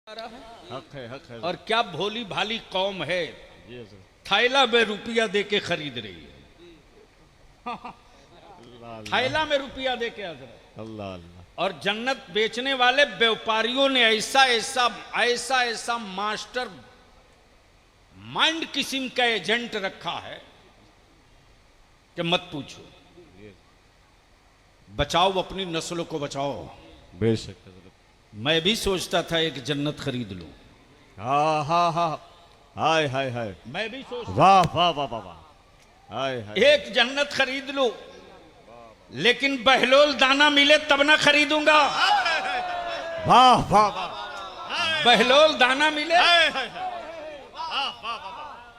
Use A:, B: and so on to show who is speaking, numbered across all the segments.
A: हक है।
B: और क्या भोली भाली कौम है, थैला में रुपया दे के खरीद रही है। थैला में रुपया दे के हजरत
A: अल्लाह अल्लाह।
B: और जन्नत बेचने वाले व्यापारियों ने ऐसा ऐसा ऐसा ऐसा मास्टर माइंड किस्म का एजेंट रखा है कि मत पूछो। बचाओ अपनी नस्लों को बचाओ।
A: बेशक हजरत।
B: मैं भी सोचता था एक जन्नत खरीद लूं।
A: हाँ हाँ हाँ, हाय हाय हाय।
B: मैं भी सोचता
A: वाह वाह वाह वाह वाह, हाय हाय।
B: एक जन्नत खरीद लूं, लेकिन बहलोल दाना मिले तब ना खरीदूंगा।
A: वाह वाह वाह,
B: बहलोल दाना मिले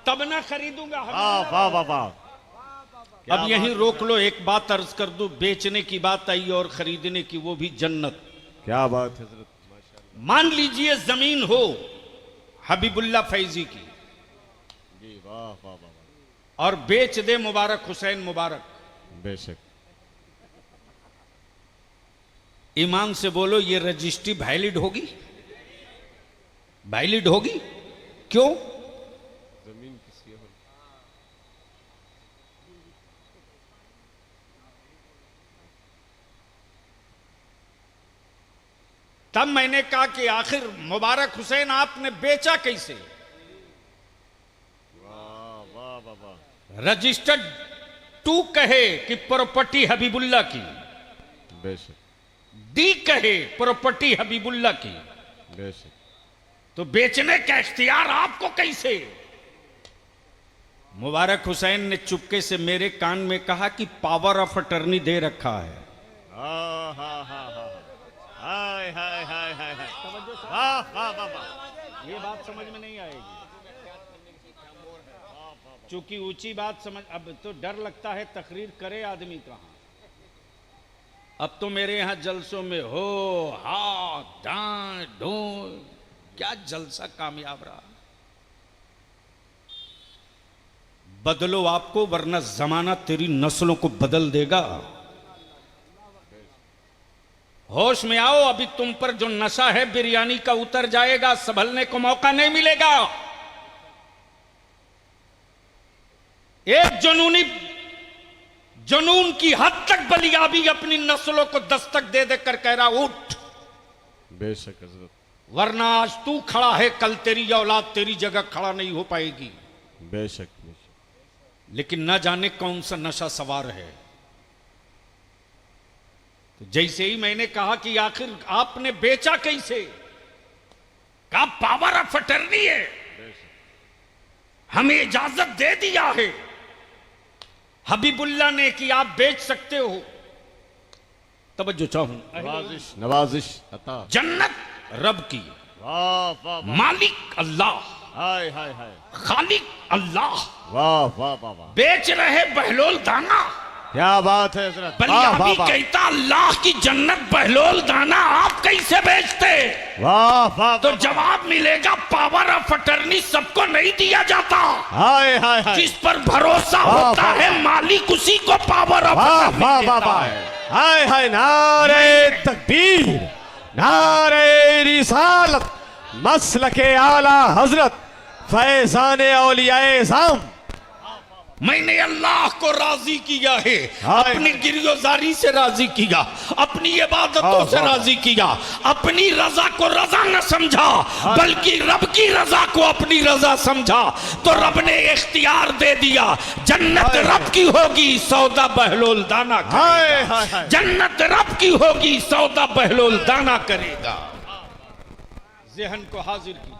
B: तब ना खरीदूंगा।
A: वाह वाह वाह वाह।
B: अब यहीं रोक लो, एक बात अर्ज कर दूं, बेचने की बात आई और खरीदने की, वो भी जन्नत।
A: क्या बात है हजरत, माशाअल्लाह।
B: मान लीजिए जमीन हो हबीबुल्ला फैजी की
A: जी, वाह वाह वाह,
B: और बेच दे मुबारक हुसैन मुबारक।
A: बेशक।
B: ईमान से बोलो, ये रजिस्ट्री वैलिड होगी? वैलिड होगी? क्यों?
A: जमीन किसी और।
B: तब मैंने कहा कि आखिर मुबारक हुसैन आपने बेचा कैसे?
A: वाह वाह वाह वाह,
B: रजिस्टर्ड टू कहे कि प्रॉपर्टी हबीबुल्ला की,
A: बेशक।
B: डी कहे प्रॉपर्टी हबीबुल्ला की,
A: बेशक।
B: तो बेचने का इख्तियार आपको कैसे? मुबारक हुसैन ने चुपके से मेरे कान में कहा कि पावर ऑफ अटर्नी दे रखा है।
A: हाँ हाँ हाँ हाँ, हाय हाय हाय हाय हाय, वाह वाह वाह वाह।
B: ये बात समझ में नहीं आएगी, चूंकि ऊंची बात समझ। अब तो डर लगता है तकरीर करे आदमी कहां। अब तो मेरे यहां जलसों में हो हा डां ढो, क्या जलसा कामयाब रहा। बदलो आपको, वरना जमाना तेरी नस्लों को बदल देगा। होश में आओ, अभी तुम पर जो नशा है बिरयानी का उतर जाएगा, संभलने को मौका नहीं मिलेगा। एक जुनून की हद तक बलियाबी अपनी नस्लों को दस्तक दे देकर कह रहा उठ।
A: बेशक हजरत।
B: वरना आज तू खड़ा है, कल तेरी औलाद तेरी जगह खड़ा नहीं हो पाएगी।
A: बेशक बेशक।
B: लेकिन न जाने कौन सा नशा सवार है। तो जैसे ही मैंने कहा कि आखिर आपने बेचा कैसे, कहा पावर ऑफ अटर्नी है, हमें इजाजत दे दिया है हबीबुल्ला ने कि आप बेच सकते हो। तवज्जो चाहूं,
A: नवाजिश नवाजिश अता।
B: जन्नत रब की,
A: वाह वाह वाह,
B: मालिक अल्लाह,
A: हाय हाय हाय,
B: खालिक अल्लाह,
A: वाह वाह वाह वाह।
B: बेच रहे बहलोल दाना।
A: क्या बात है हजरत, वाह
B: बलियाबी
A: वाह वाह,
B: कहता अल्लाह की जन्नत बहलोल दाना आप कैसे बेचते?
A: वाह वाह।
B: तो जवाब मिलेगा, पावर ऑफ अटर्नी सबको नहीं दिया जाता।
A: हाय हाय हाय,
B: जिस पर भरोसा
A: वाह,
B: होता
A: वाह,
B: है मालिक, उसी को पावर ऑफ
A: वाह
B: अटर्नी
A: वाह वाह
B: देता
A: वाह,
B: है।
A: हाय हाय। नारे तकबीर, नारे रिसालत, मसलके आला हजरत फैजाने औलियाए ज़ाम।
B: मैंने अल्लाह को राजी किया है,
A: हाय।
B: अपनी गिरफ्तारी से राजी किया, अपनी इबादतों से राजी किया, अपनी रजा को रजा न समझा बल्कि रब की रजा को अपनी रजा समझा। तो रब ने इख्तियार दे दिया, जन्नत रब की होगी, सौदा बहलोल दाना
A: हाय
B: करेगा।
A: हाय हाय,
B: जन्नत रब की होगी, सौदा बहलोल दाना करेगा। ज़हन को हाजिर कीजिए।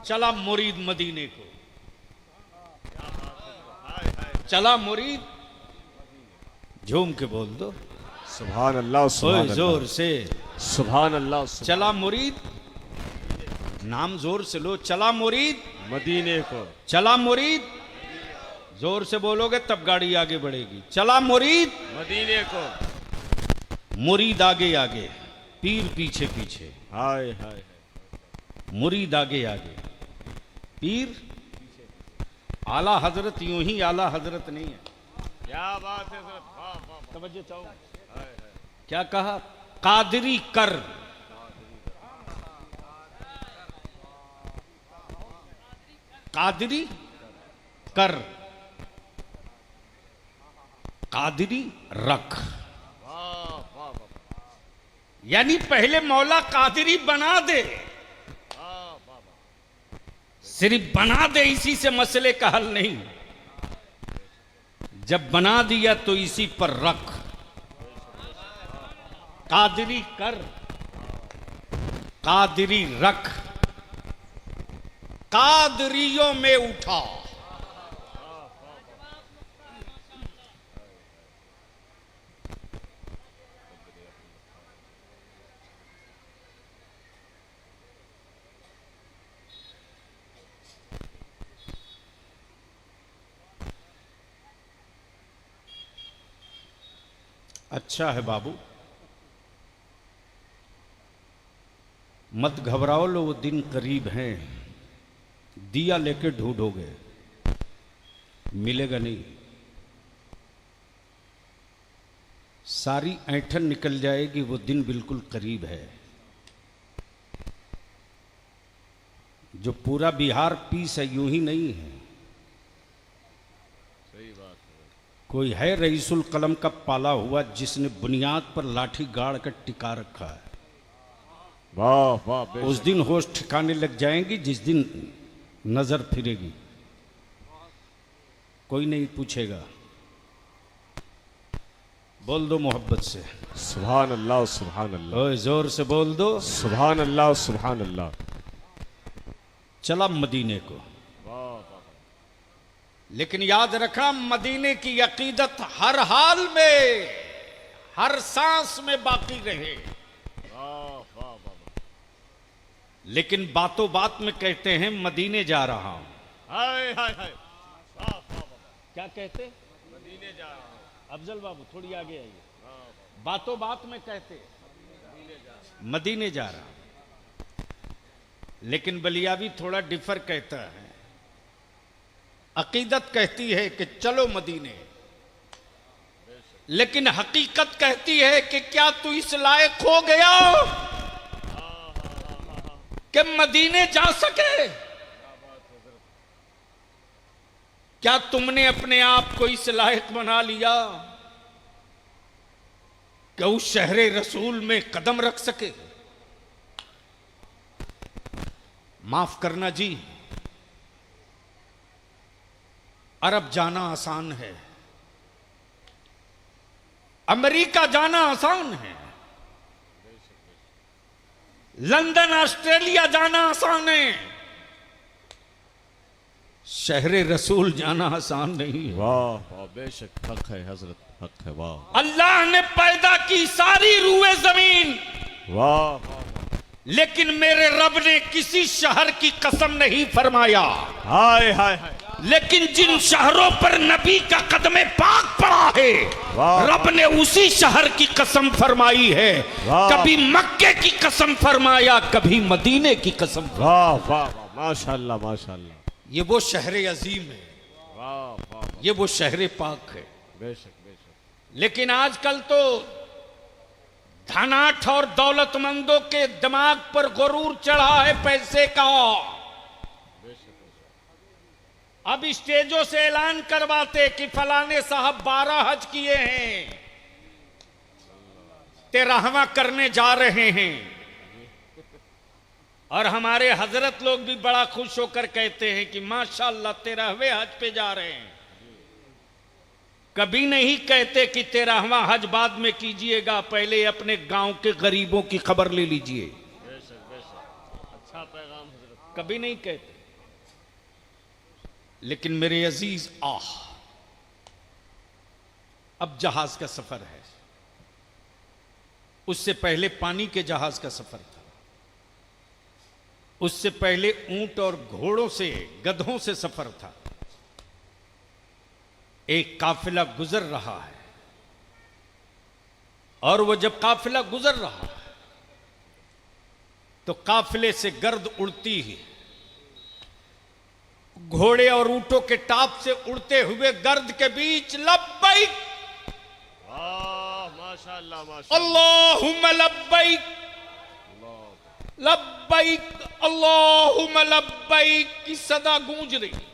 B: चला मुरीद मदीने को, चला मुरीद, झूम के बोल दो
A: सुभान अल्लाह सुभान
B: जोर
A: अल्लाह
B: से।
A: सुभान अल्लाह।
B: चला मुरीद, नाम जोर से लो। चला मुरीद
A: मदीने को,
B: चला मुरीद, जोर से बोलोगे तब गाड़ी आगे बढ़ेगी। चला मुरीद
A: मदीने को,
B: मुरीद आगे आगे, पीर पीछे पीछे।
A: हाय हाय,
B: मुरीद आगे आगे, पीर। आला हजरत यूं ही आला हजरत नहीं है।
A: क्या बात है हजरत, वाह वाह,
B: तवज्जो चाहो, क्या कहा? कादरी कर, कादरी कर, कादरी रख। यानी पहले मौला कादरी बना दे, सिर्फ बना दे इसी से मसले का हल नहीं, जब बना दिया तो इसी पर रख। कादरी कर, कादरी रख, कादरियों में उठा। अच्छा है बाबू, मत घबराओ लो, वो दिन करीब हैं। दिया लेके ढूंढोगे, मिलेगा नहीं। सारी ऐंठन निकल जाएगी, वो दिन बिल्कुल करीब है। जो पूरा बिहार पीस है यूं ही नहीं है।
A: सही बात है।
B: कोई है रईसुल कलम का पाला हुआ जिसने बुनियाद पर लाठी गाड़ कर टिका रखा है।
A: वाह वाह,
B: उस दिन होश ठिकाने लग जाएंगी जिस दिन नजर फिरेगी, कोई नहीं पूछेगा। बोल दो मोहब्बत से
A: सुभान अल्लाह सुभान अल्लाह।
B: ओए जोर से बोल दो
A: सुभान अल्लाह सुभान अल्लाह।
B: चला मदीने को, लेकिन याद रखना मदीने की अकीदत हर हाल में, हर सांस में बाकी रहे। लेकिन बातों बात में कहते हैं मदीने जा रहा हूं।
A: हाय हाय हाय,
B: क्या कहते?
A: मदीने जा रहा हूं।
B: अफजल बाबू थोड़ी आगे आइए। बातों बात में कहते मदीने जा रहा हूं, लेकिन बलियावी थोड़ा डिफर कहता है। अकीदत कहती है कि चलो मदीने, लेकिन हकीकत कहती है कि क्या तू इस लायक हो गया कि मदीने जा सके? क्या तुमने अपने आप को इस लायक बना लिया कि उस शहरे रसूल में कदम रख सके? माफ करना जी, अरब जाना आसान है, अमेरिका जाना आसान है, लंदन ऑस्ट्रेलिया जाना आसान है, शहरे रसूल जाना आसान नहीं है।
A: वाह वाह, बेशक हक है हजरत, हक है। वाह,
B: अल्लाह ने पैदा की सारी रूए जमीन,
A: वाह,
B: लेकिन मेरे रब ने किसी शहर की कसम नहीं फरमाया।
A: हाय हाय हाय,
B: लेकिन जिन शहरों पर नबी का कदमे पाक पड़ा है, रब ने उसी शहर की कसम फरमाई है। कभी मक्के की कसम फरमाया, कभी मदीने की कसम।
A: वाह वाह, माशाल्लाह माशाल्लाह।
B: ये वो शहर अजीम है,
A: वाह वाह,
B: ये वो शहर पाक है।
A: बेशक बेशक।
B: लेकिन आजकल तो धनाठ और दौलतमंदों के दिमाग पर गुरूर चढ़ा है पैसे का। अब स्टेजों से ऐलान करवाते कि फलाने साहब 12 हज किए हैं, 13वां करने जा रहे हैं, और हमारे हजरत लोग भी बड़ा खुश होकर कहते हैं कि माशाअल्लाह 13वें हज पे जा रहे हैं। कभी नहीं कहते कि 13वां हज बाद में कीजिएगा, पहले अपने गांव के गरीबों की खबर ले लीजिए।
A: अच्छा पैगाम हजरत।
B: कभी नहीं कहते। लेकिन मेरे अजीज अब जहाज का सफर है, उससे पहले पानी के जहाज का सफर था, उससे पहले ऊंट और घोड़ों से, गधों से सफर था। एक काफिला गुजर रहा है, और वो जब काफिला गुजर रहा है तो काफिले से गर्द उड़ती ही, घोड़े और ऊंटों के टाप से उड़ते हुए गर्द के बीच लब्बैक,
A: माशाअल्लाह माशाअल्लाह,
B: अल्लाहुम्मा लब्बैक लब्बैक अल्लाहुम्मा लब्बैक की सदा गूंज रही।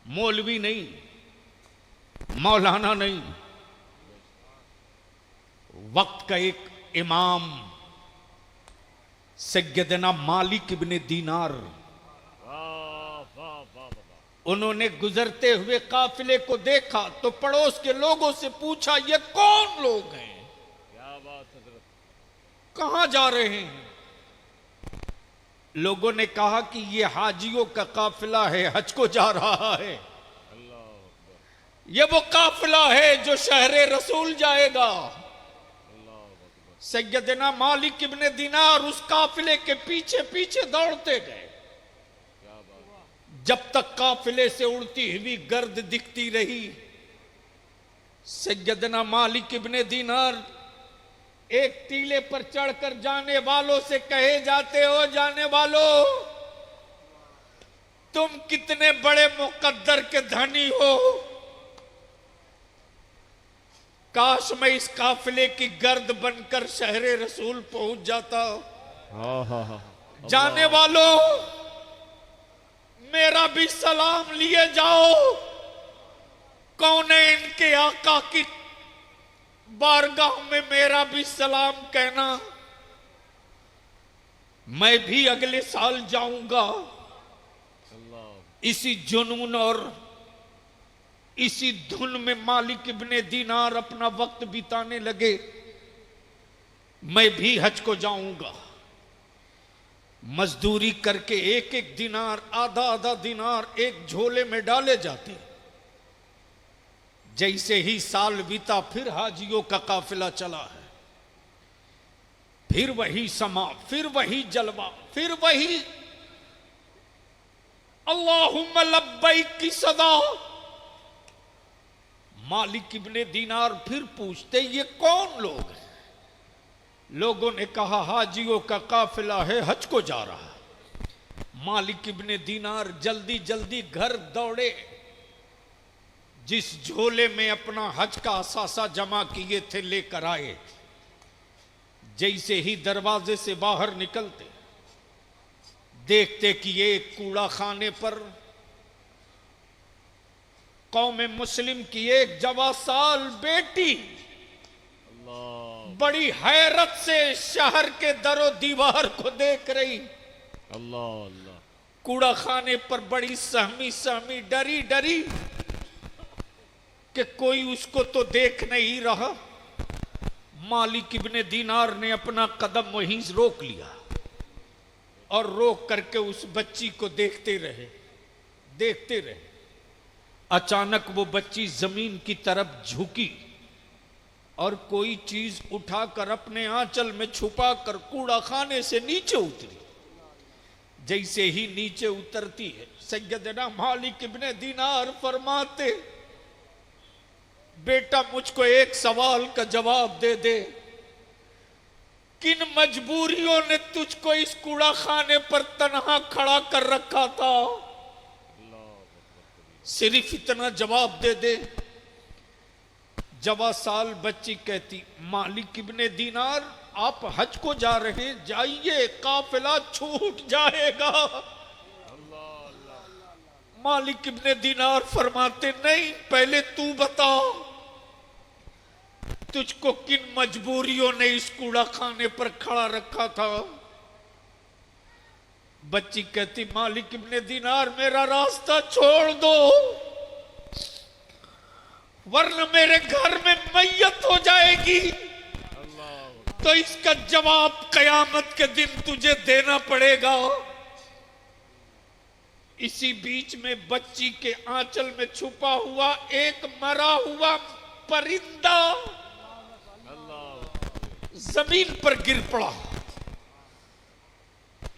B: मौलवी नहीं, मौलाना नहीं, वक्त का एक इमाम सैयदना मालिक इब्ने दीनार, उन्होंने गुजरते हुए काफिले को देखा तो पड़ोस के लोगों से पूछा, ये कौन लोग हैं,
A: क्या बात हजरत,
B: कहां जा रहे हैं? लोगों ने कहा कि ये हाजियों का काफिला है, हज को जा रहा है। ये वो काफिला है जो शहरे रसूल जाएगा। सैयदना मालिक इब्ने दीनार उस काफिले के पीछे पीछे दौड़ते गए, जब तक काफिले से उड़ती हुई गर्द दिखती रही। सैयदना मालिक इब्ने दीनार एक टीले पर चढ़कर जाने वालों से कहे जाते, हो जाने वालों, तुम कितने बड़े मुकद्दर के धनी हो, काश मैं इस काफिले की गर्द बनकर शहरे रसूल पहुंच जाता। जाने वालों, मेरा भी सलाम लिए जाओ। कौन है इनके आका की बारगाह में मेरा भी सलाम कहना। मैं भी अगले साल जाऊंगा। इसी जुनून और इसी धुन में मालिक इब्ने दीनार अपना वक्त बिताने लगे। मैं भी हज को जाऊंगा। मजदूरी करके एक एक दिनार, आधा आधा दिनार एक झोले में डाले जाते। जैसे ही साल बीता, फिर हाजियों का काफिला चला है। फिर वही समा, फिर वही जलवा, फिर वही अल्लाहुम्मा लब्बैक की सदा। मालिक इब्ने दीनार फिर पूछते, ये कौन लोग हैं? लोगों ने कहा, हाजियों का काफिला है, हज को जा रहा है। मालिक इब्ने दीनार जल्दी जल्दी घर दौड़े। जिस झोले में अपना हज का असासा जमा किए थे लेकर आए। जैसे ही दरवाजे से बाहर निकलते, देखते कि एक कूड़ा खाने पर कौम मुस्लिम की एक जवासाल बेटी बड़ी हैरत से शहर के दरो दीवार को देख रही।
A: अल्लाह अल्लाह।
B: कूड़ा खाने पर बड़ी सहमी सहमी, डरी डरी कि कोई उसको तो देख नहीं रहा। मालिक इब्ने दीनार ने अपना कदम वहीं रोक लिया और रोक करके उस बच्ची को देखते रहे, देखते रहे। अचानक वो बच्ची जमीन की तरफ झुकी और कोई चीज उठाकर अपने आंचल में छुपाकर कूड़ा खाने से नीचे उतरी। जैसे ही नीचे उतरती है, सैयदना मालिक इब्ने दीनार फरमाते, बेटा मुझको एक सवाल का जवाब दे दे। किन मजबूरियों ने तुझको इस कूड़ा खाने पर तन्हा खड़ा कर रखा था? सिर्फ इतना जवाब दे दे। जवासाल बच्ची कहती, मालिक इब्ने दीनार, आप हज को जा रहे, जाइए, काफिला छूट जाएगा। मालिक इब्ने दीनार फरमाते, नहीं, पहले तू बता, तुझको किन मजबूरियों ने इस कूड़ा खाने पर खड़ा रखा था? बच्ची कहती, मालिक इब्ने दीनार, मेरा रास्ता छोड़ दो, वरना मेरे घर में मैयत हो जाएगी। तो इसका जवाब कयामत के दिन तुझे देना पड़ेगा। इसी बीच में बच्ची के आंचल में छुपा हुआ एक मरा हुआ परिंदा जमीन पर गिर पड़ा।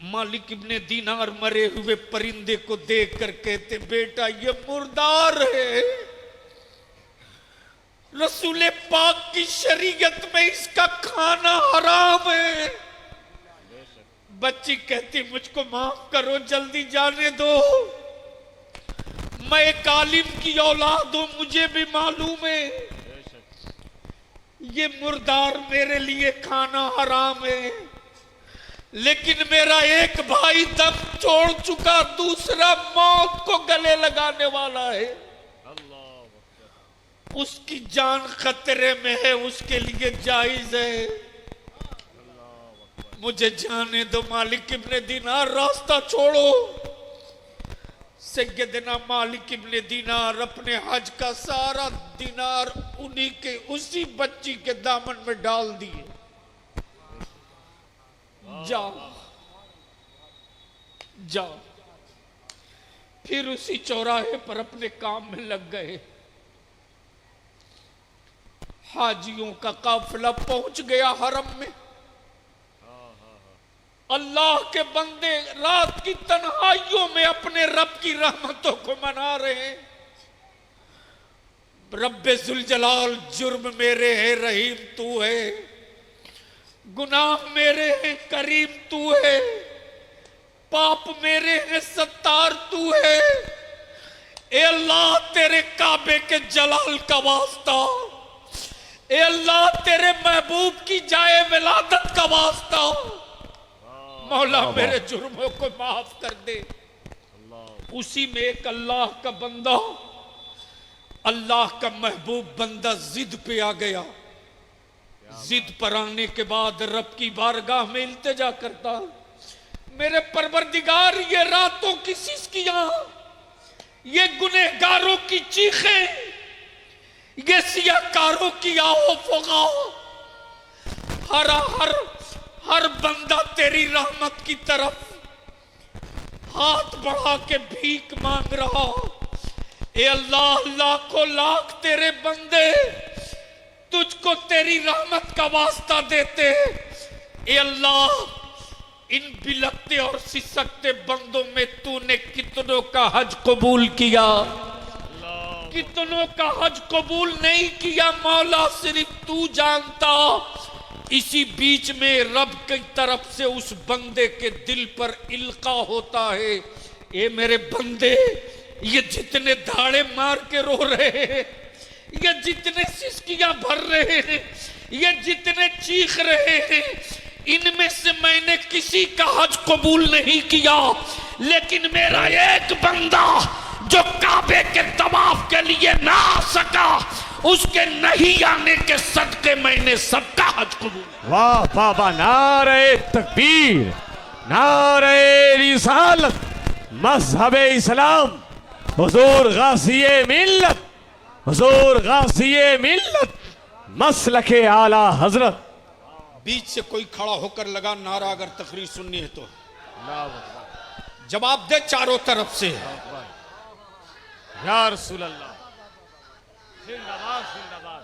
B: मालिक इब्ने दीनार मरे हुए परिंदे को देख कर कहते, बेटा ये मुर्दार है, रसूले पाक की शरीयत में इसका खाना हराम है। बच्ची कहती, मुझको माफ करो, जल्दी जाने दो, मैं एक आलिम की औलाद हूं, मुझे भी मालूम है ये मुर्दार मेरे लिए खाना हराम है। लेकिन मेरा एक भाई दम छोड़ चुका, दूसरा मौत को गले लगाने वाला है। उसकी जान खतरे में है, उसके लिए जायज है। मुझे जाने दो मालिक इब्ने दीनार, रास्ता छोड़ो। सैयदना मालिक इब्ने दीनार अपने हज का सारा दीनार उन्हीं के उसी बच्ची के दामन में डाल दिए। जाओ जाओ। फिर उसी चौराहे पर अपने काम में लग गए। हाजियों का काफिला पहुंच गया हरम में। अल्लाह के बंदे रात की तन्हाइयों में अपने रब की रहमतों को मना रहे हैं। रब्बे जुल जलाल, जुर्म मेरे है, रहीम तू है, गुनाह मेरे हैं, करीम तू है, पाप मेरे हैं, सत्तार तू है। ए अल्लाह तेरे काबे के जलाल का वास्ता, ए अल्लाह तेरे महबूब की जाए विलादत का वास्ता, मौला मेरे जुर्मों को माफ कर दे। उसी में एक अल्लाह का बंदा, अल्लाह का महबूब बंदा जिद पे आ गया। जिद पर आने के बाद रब की बारगाह में इल्तिजा करता, मेरे परवरदिगार ये रातों की सिसकियां, ये गुनहगारों की चीखें, ये सियाकारों की आओ फगाओ, हर बंदा तेरी रहमत की तरफ हाथ बढ़ा के भीख मांग रहा। ए अल्लाह, लाखों लाख तेरे बंदे तुझको तेरी रहमत का वास्ता देते। ए अल्लाह, इन बिलखते और सिसकते बंदों में तूने कितनों का हज कबूल किया, कितनों का हज कबूल नहीं किया मौला, सिर्फ तू जानता। इसी बीच में रब की तरफ से उस बंदे के दिल पर इल्का होता है, ए मेरे बंदे, ये जितने धाड़े मार के रो रहे हैं, ये जितने सिसकियां भर रहे हैं, ये जितने चीख रहे हैं, इनमें से मैंने किसी का हज कबूल नहीं किया, लेकिन मेरा एक बंदा जो काबे के तवाफ के लिए ना आ सका, उसके नहीं आने के सदके मैंने सबका हज कबूल।
A: वाह बाबा, नारे तकबीर, नारे रिसालत, मज़हबे इस्लाम, हुजूर गाज़िये मिल्लत, हुजूर गाज़िये मिल्लत, मसलके आला हजरत।
B: बीच से कोई खड़ा होकर लगा नारा, अगर तकरीर सुननी है तो जवाब दे चारों तरफ से।
A: या रसूल अल्लाह, जिंदाबाद जिंदाबाद।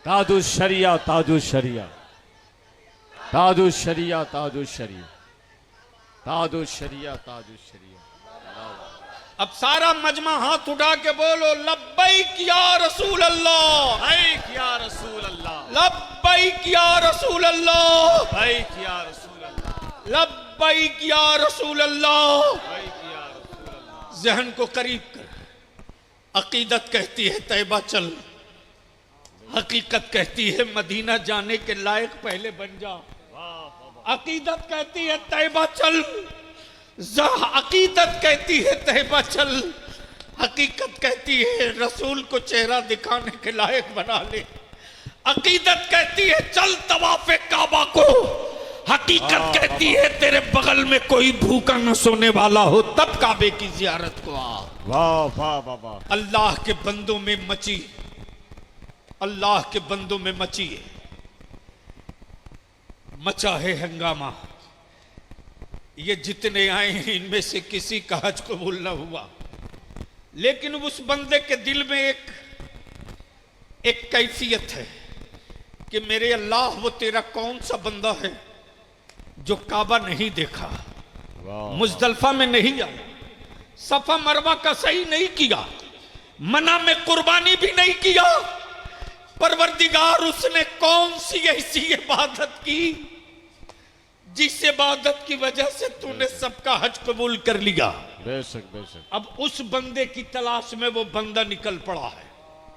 A: ताजुश शरिया, ताजुश शरिया, ताजुश शरिया, ताजुश शरिया, ताजुश शरिया, ताजुश शरिया।
B: अब सारा मजमा हाथ उठा के बोलो, लब्बैक या रसूल अल्लाह,
A: लब्बैक या रसूल अल्लाह,
B: लब्बैक या रसूल अल्लाह,
A: लब्बैक या रसूल अल्लाह,
B: लब्बैक या रसूल अल्लाह।
A: लब्बैक या रसूल अल्लाह।
B: जहन को करीब कर। अकीदत कहती है तैबा चल, हकीकत कहती है मदीना जाने के लायक पहले बन जा। अकीदत कहती है तैबा चल, अकीदत कहती है तैबा चल, हकीकत कहती है रसूल को चेहरा दिखाने के लायक बना ले। अकीदत कहती है चल तवाफे काबा को, हकीकत कहती है तेरे बगल में कोई भूखा न सोने वाला हो तब काबे की जियारत को आ।
A: वाह वाह वाह।
B: अल्लाह के बंदों में मची, अल्लाह के बंदों में मची है, मचा है हंगामा। ये जितने आए हैं इनमें से किसी का हज कबूल न हुआ, लेकिन उस बंदे के दिल में एक कैफियत है कि मेरे अल्लाह, वो तेरा कौन सा बंदा है जो काबा नहीं देखा, मुजदलफा में नहीं आया, सफा मरवा का सही नहीं किया, मना में कुर्बानी भी नहीं किया। परवरदिगार उसने कौन सी ऐसी इबादत की जिस इबादत की वजह से तूने सबका हज कबूल कर लिया।
A: बेशक बेशक।
B: अब उस बंदे की तलाश में वो बंदा निकल पड़ा है।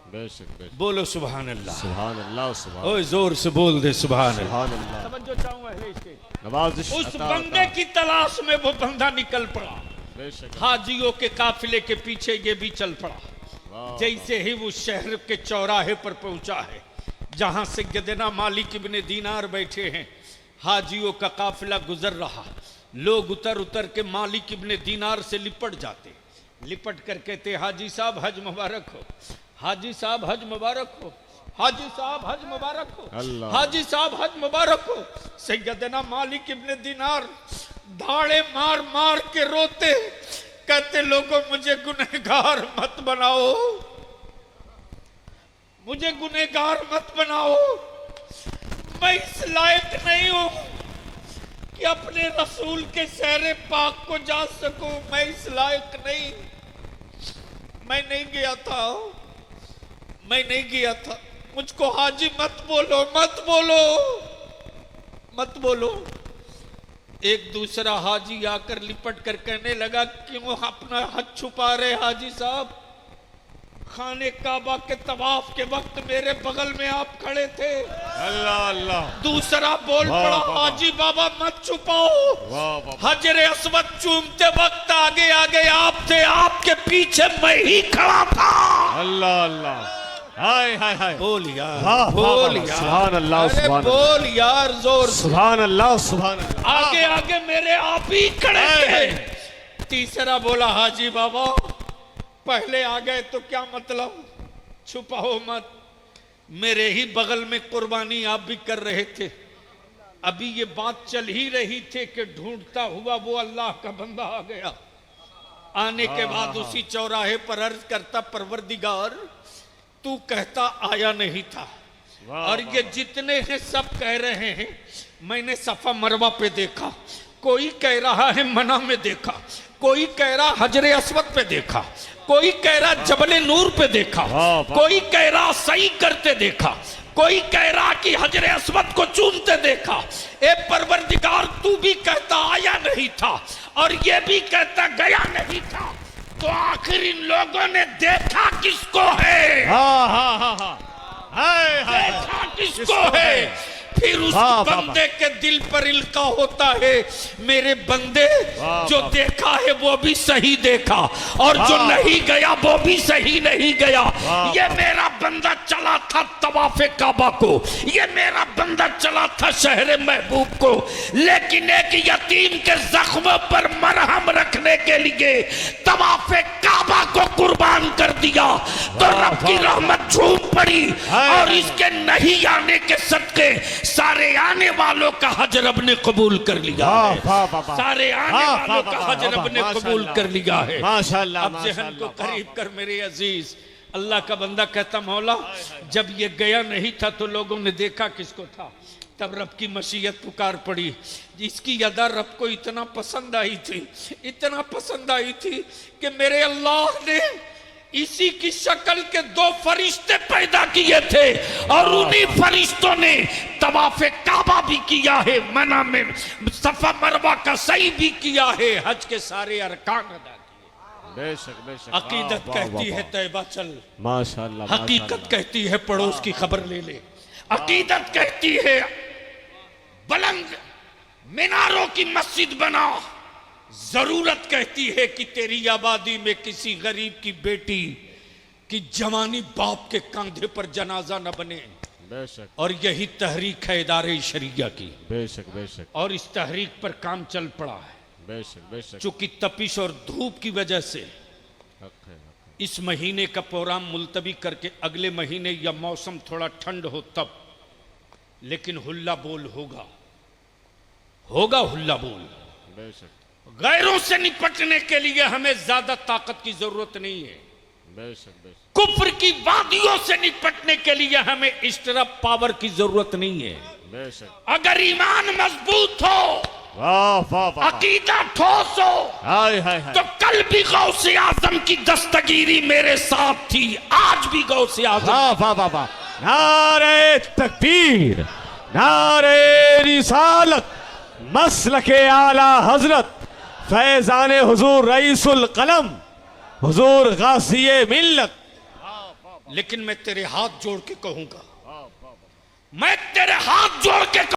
A: बेशक बेशक।
B: बोलो सुभान अल्लाह।
A: सुभान अल्लाह सुभान
B: ओए जोर से बोल दे सुभान अल्लाह।
A: सुभान अल्लाह।
B: तवज्जो चाहूं अहले स्टेज।
A: नवाजिश
B: उस
A: अता
B: बंदे
A: अता।
B: की तलाश में वो बंदा निकल पड़ा।
A: बेशक।
B: हाजियों के काफिले के पीछे ये भी चल पड़ा।
A: वाह,
B: जैसे ही वो शहर के चौराहे पर पहुंचा है जहां से सैयदना मालिक इब्ने दीनार बैठे हैं, हाजियों का काफिला गुजर रहा। लोग उतर उतर के मालिक इब्ने दीनार से लिपट जाते, लिपट कर कहते हाजी साहब हज मुबारक हो, हाजी साहब हज मुबारक हो, हाजी साहब हज मुबारक हो,
A: अल्लाह।
B: हाजी साहब हज मुबारक हो। सैयदना मालिक इब्ने दीनार धाड़े मार मार के रोते, कहते लोगों मुझे गुनहगार मत बनाओ, मुझे गुनहगार मत बनाओ, मैं इस लायक नहीं हूं कि अपने रसूल के शहर पाक को जा सकूं, मैं इस लायक नहीं, मैं नहीं गया था, मैं नहीं गया था, मुझको हाजी मत बोलो, मत बोलो, मत बोलो। एक दूसरा हाजी आकर लिपट कर कहने लगा क्यों अपना हाथ छुपा रहे हाजी साहब, खाने काबा के तवाफ के वक्त मेरे बगल में आप खड़े थे।
A: अल्लाह अल्लाह।
B: दूसरा बोल
A: वाह,
B: पड़ा
A: वाह,
B: हाजी बाबा मत छुपाओ,
A: वाह वाह।
B: हजरे अस्वद चूमते वक्त आगे आगे आप थे, आपके पीछे मैं ही खड़ा था।
A: अल्लाह अल्लाह। हाय हाय हाय।
B: बोल यार,
A: वाह,
B: बोल
A: वाह,
B: यार,
A: सुभान अल्लाह,
B: अरे
A: सुभान
B: बोल यार जोर से।
A: सुभान अल्लाह सुभान अल्लाह।
B: आगे आगे मेरे आप ही खड़े
A: हाय,
B: थे। तीसरा बोला हाजी बाबा पहले आ गए तो क्या मतलब, छुपाओ मत, मेरे ही बगल में कुर्बानी आप भी कर रहे थे। अभी ये बात चल ही रही थी कि ढूंढता हुआ वो अल्लाह का बंदा आ गया। आने के बाद उसी चौराहे पर अर्ज करता परवरदिगार तू कहता आया नहीं था,
A: वाह,
B: और ये जितने हैं सब कह रहे हैं मैंने सफा मरवा पे देखा, कोई कह रहा है मना में देखा, कोई कह रहा हजरे अस्वद पे देखा, कोई कह रहा जबले नूर पे देखा,
A: वाह, वाह।
B: कोई कह रहा सही करते देखा, कोई कह रहा कि हजरे अस्वद को चूमते देखा। ए परवरदिगार तू भी कहता आया नहीं था और ये भी कहता गया नहीं था, तो आखिर इन लोगों ने देखा किसको है,
A: हाँ हाँ हाँ हाँ। हाय हाय।
B: देखा किसको है। फिर उस
A: वाह, वाह,
B: बंदे के दिल पर इल्का होता है मेरे बंदे
A: वाह,
B: जो
A: वाह।
B: देखा है वो भी सही देखा और जो
A: वाह।
B: नहीं गया वो भी सही नहीं गया।
A: वाह।
B: ये मेरा बंदा चला था तवाफे काबा को, ये मेरा बंदा चला था शहर महबूब को, लेकिन एक यतीम के जख्म पर मरहम रखने के लिए तवाफे काबा को कुर्बान कर दिया, तो
A: वाह,
B: रब की
A: वाह,
B: रहमत झूम पड़ी
A: हाय,
B: और
A: हाय।
B: इसके नहीं आने के सदके सारे आने वालों का हज रब ने कबूल कर लिया
A: वाह,
B: है।
A: वाह, वाह, वाह।
B: सारे आने
A: वाह,
B: वालों
A: वाह,
B: का
A: वाह,
B: हज
A: वाह,
B: रब ने
A: माशाअल्लाह।
B: कबूल कर लिया है।
A: माशाअल्लाह,
B: अब जहन को
A: माशाअल्लाह,
B: करीब कर मेरे अजीज। अल्लाह का बंदा कहता मौला जब ये गया नहीं था तो लोगों ने देखा किसको था, तब रब की मशीयत पुकार पड़ी। इसकी अदा रब को इतना पसंद आई थी, इतना पसंद आई थी कि मेरे अल्लाह ने इसी की शक्ल के दो फरिश्ते पैदा किए थे और उन्हीं फरिश्तों ने तवाफे काबा भी किया है, मना में सफा मरवा का सही भी किया है, हज के सारे अरकान अदा किए।
A: बेशक बेशक।
B: अकीदत
A: वाह, वाह,
B: कहती
A: वाह,
B: है
A: वाह।
B: तैबा चल,
A: माशाअल्लाह।
B: हकीकत कहती है पड़ोस की खबर ले ले, अकीदत कहती है बुलंद मीनारों की मस्जिद बना, जरूरत कहती है कि तेरी आबादी में किसी गरीब की बेटी की जवानी बाप के कंधे पर जनाजा न बने।
A: बेशक
B: और यही तहरीक है इदारे शरिया की,
A: बेशक बेशक
B: और इस तहरीक पर काम चल पड़ा है।
A: बेशक बेशक।
B: चूंकि तपिश और धूप की वजह से
A: हक है, हक
B: इस महीने का प्रोग्राम मुलतवी करके अगले महीने या मौसम थोड़ा ठंड हो तब, लेकिन हुल्ला बोल होगा, होगा हुल्ला बोल।
A: है। बेशक
B: गैरों से निपटने के लिए हमें ज्यादा ताकत की जरूरत नहीं है,
A: बेशक बेशक।
B: कुफ्र की वादियों से निपटने के लिए हमें इस्टरप पावर की जरूरत नहीं है।
A: बेशक।
B: अगर ईमान मजबूत हो,
A: वाह वाह वाह।
B: अकीदा ठोस हो,
A: हाय हाय हाय।
B: तो कल भी गौसे आजम की दस्तगीरी मेरे साथ थी, आज भी गौसे आजम।
A: वाह वाह वाह वाह। नारे तकबीर, नारे रिसालत, मसलके आला हजरत, फैजान हुजूर रईसुल कलम, हुजूर गासिये मिल्लत।
B: लेकिन मैं तेरे हाथ जोड़ के कहूंगा,
A: वाह वाह वाह
B: मैं तेरे हाथ जोड़ के